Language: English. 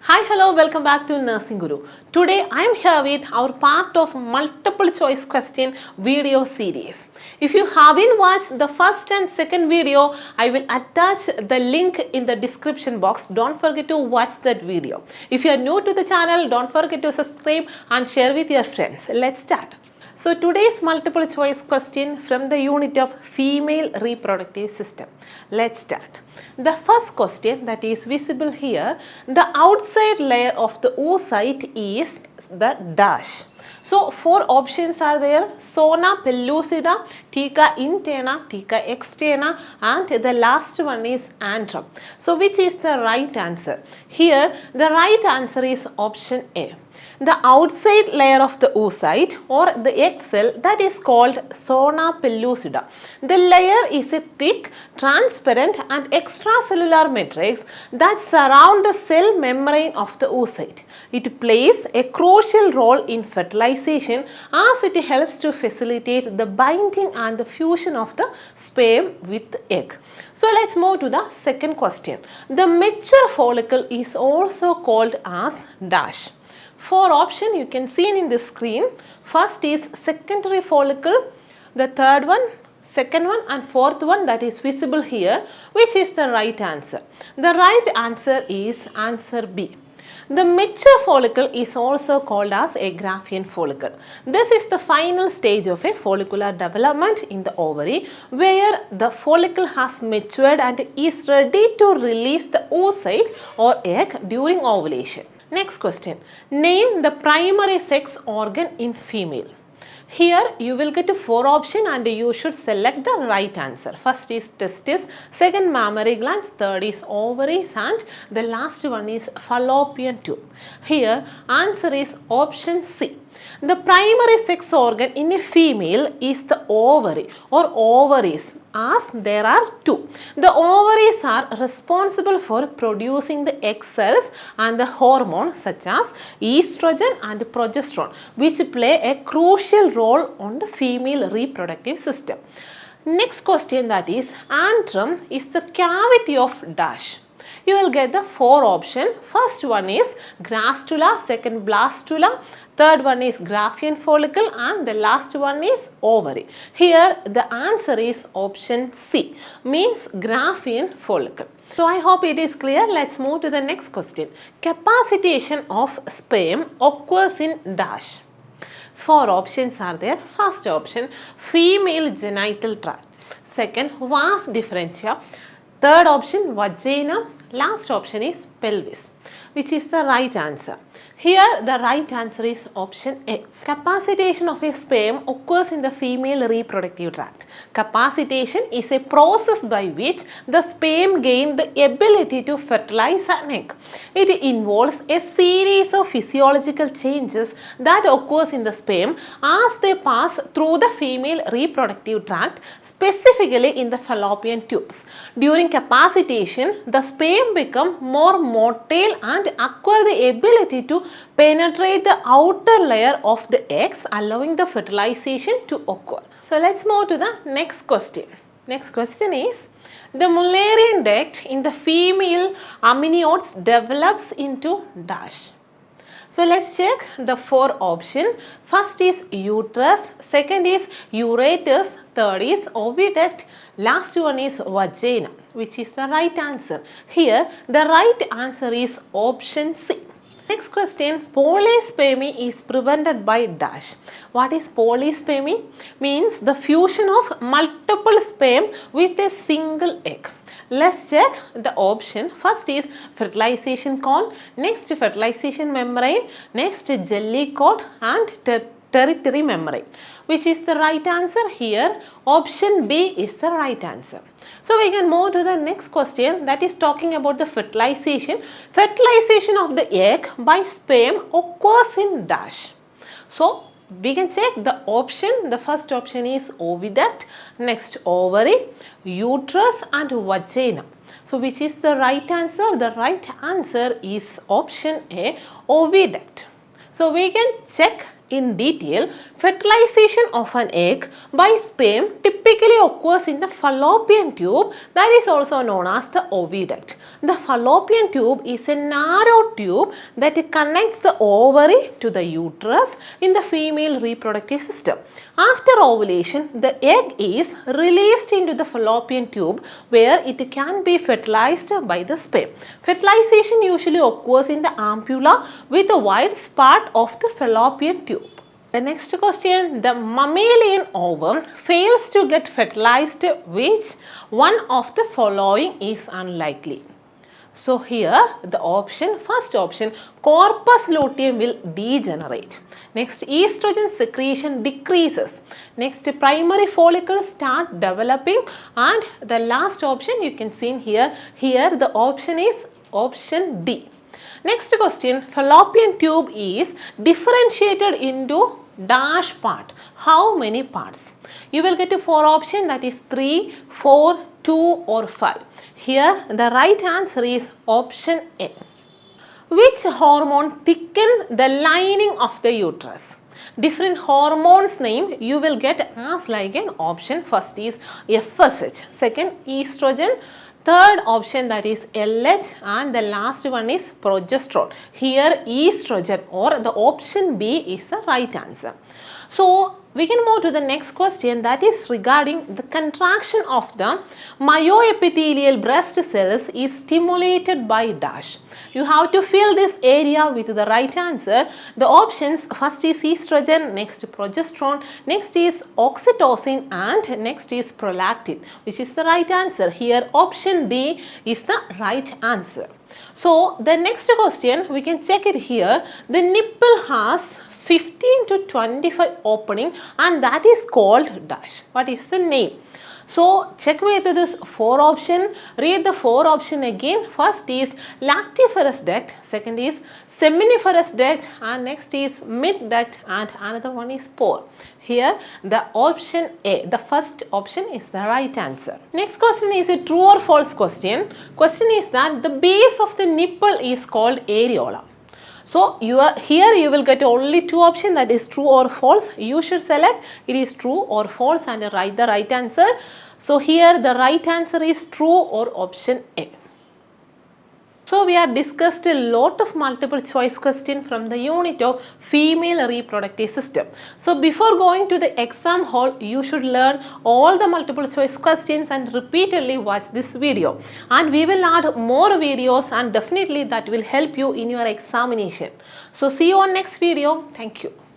Hi, hello, welcome back to Nursing Guru. Today I am here with our part of multiple choice question video series. If you haven't watched the first and second video, I will attach the link in the description box. Don't forget to watch that video. If you are new to the channel, don't forget to subscribe and share with your friends. Let's start. So today's multiple choice question from the unit of female reproductive system. Let's start. The first question that is visible here, the outside layer of the oocyte is the dash. So four options are there: zona pellucida, theca interna, theca externa, and the last one is antrum. So which is the right answer? Here the right answer is option A. The outside layer of the oocyte or the egg cell, that is called zona pellucida. The layer is a thick, transparent and extracellular matrix that surround the cell membrane of the oocyte. It plays a crucial role in fertilization as it helps to facilitate the binding and the fusion of the sperm with the egg. So let's move to the second question. The mature follicle is also called as dash. Four options you can see in the screen. First is secondary follicle, the third one, second one and fourth one that is visible here. Which is the right answer? The right answer is answer B. The mature follicle is also called as a Graafian follicle. This is the final stage of a follicular development in the ovary where the follicle has matured and is ready to release the oocyte or egg during ovulation. Next question. Name the primary sex organ in female. Here you will get four options and you should select the right answer. First is testis, second mammary glands, third is ovaries and the last one is fallopian tube. Here answer is option C. The primary sex organ in a female is the ovary or ovaries, as there are two. The ovaries are responsible for producing the egg cells and the hormones such as estrogen and progesterone, which play a crucial role on the female reproductive system. Next question, that is antrum is the cavity of dash. You will get the four options. First one is gastrula, second blastula, third one is Graafian follicle and the last one is ovary. Here the answer is option C, means Graafian follicle. So I hope it is clear. Let's move to the next question. Capacitation of sperm occurs in dash. Four options are there. First option, female genital tract. Second, vas differentia. Third option, vagina. Last option is pelvis. Which is the right answer? Here the right answer is option A. Capacitation of a sperm occurs in the female reproductive tract. Capacitation is a process by which the sperm gain the ability to fertilize an egg. It involves a series of physiological changes that occurs in the sperm as they pass through the female reproductive tract, specifically in the fallopian tubes. During capacitation, the sperm become more motile and acquire the ability to penetrate the outer layer of the eggs, allowing the fertilization to occur. So let's move to the next question. Next question is, the Mullerian duct in the female amniotes develops into dash. So let's check the four options. First is uterus, second is ureter, third is oviduct, last one is vagina. Which is the right answer? Here the right answer is option C. Next question, polyspermy is prevented by dash. What is polyspermy? Means the fusion of multiple sperm with a single egg. Let's check the option. First is fertilization cone, next fertilization membrane, next jelly coat and tertiary membrane. Which is the right answer? Here option B is the right answer. So we can move to the next question, that is talking about the fertilization. Fertilization of the egg by sperm occurs in dash. So we can check the option. The first option is oviduct, next ovary, uterus and vagina. So which is the right answer? The right answer is option A, oviduct. So we can check in detail, fertilization of an egg by sperm typically occurs in the fallopian tube, that is also known as the oviduct. The fallopian tube is a narrow tube that connects the ovary to the uterus in the female reproductive system. After ovulation, the egg is released into the fallopian tube where it can be fertilized by the sperm. Fertilization usually occurs in the ampulla with a wide part of the fallopian tube. The next question, the mammalian ovum fails to get fertilized, which one of the following is unlikely? So here the first option, corpus luteum will degenerate. Next, estrogen secretion decreases. Next, primary follicles start developing, and the last option you can see here the option is option D. Next question, fallopian tube is differentiated into dash part. How many parts? You will get a 4 option, that is 3, 4, 2 or 5. Here the right answer is option A. Which hormone thicken the lining of the uterus? Different hormones name you will get as like an option. First is FSH, second estrogen, third option that is LH, and the last one is progesterone. Here estrogen or the option B is the right answer. So we can move to the next question, that is regarding the contraction of the myoepithelial breast cells is stimulated by dash. You have to fill this area with the right answer. The options, first is estrogen, next progesterone, next is oxytocin, and next is prolactin, which is the right answer. Here option D is the right answer. So the next question, we can check it here. The nipple has 15 to 25 opening, and that is called dash. What is the name? So check with this 4 option. Read the 4 option again. First is lactiferous duct, second is seminiferous duct, and next is mid duct, and another one is pore. Here the option A, the first option, is the right answer. Next question is a true or false question. Question is that the base of the nipple is called areola. So here you will get only 2 options, that is true or false. You should select it is true or false and write the right answer. So here the right answer is true or option A. So we have discussed a lot of multiple choice questions from the unit of female reproductive system. So before going to the exam hall, you should learn all the multiple choice questions and repeatedly watch this video. And we will add more videos, and definitely that will help you in your examination. So see you on next video. Thank you.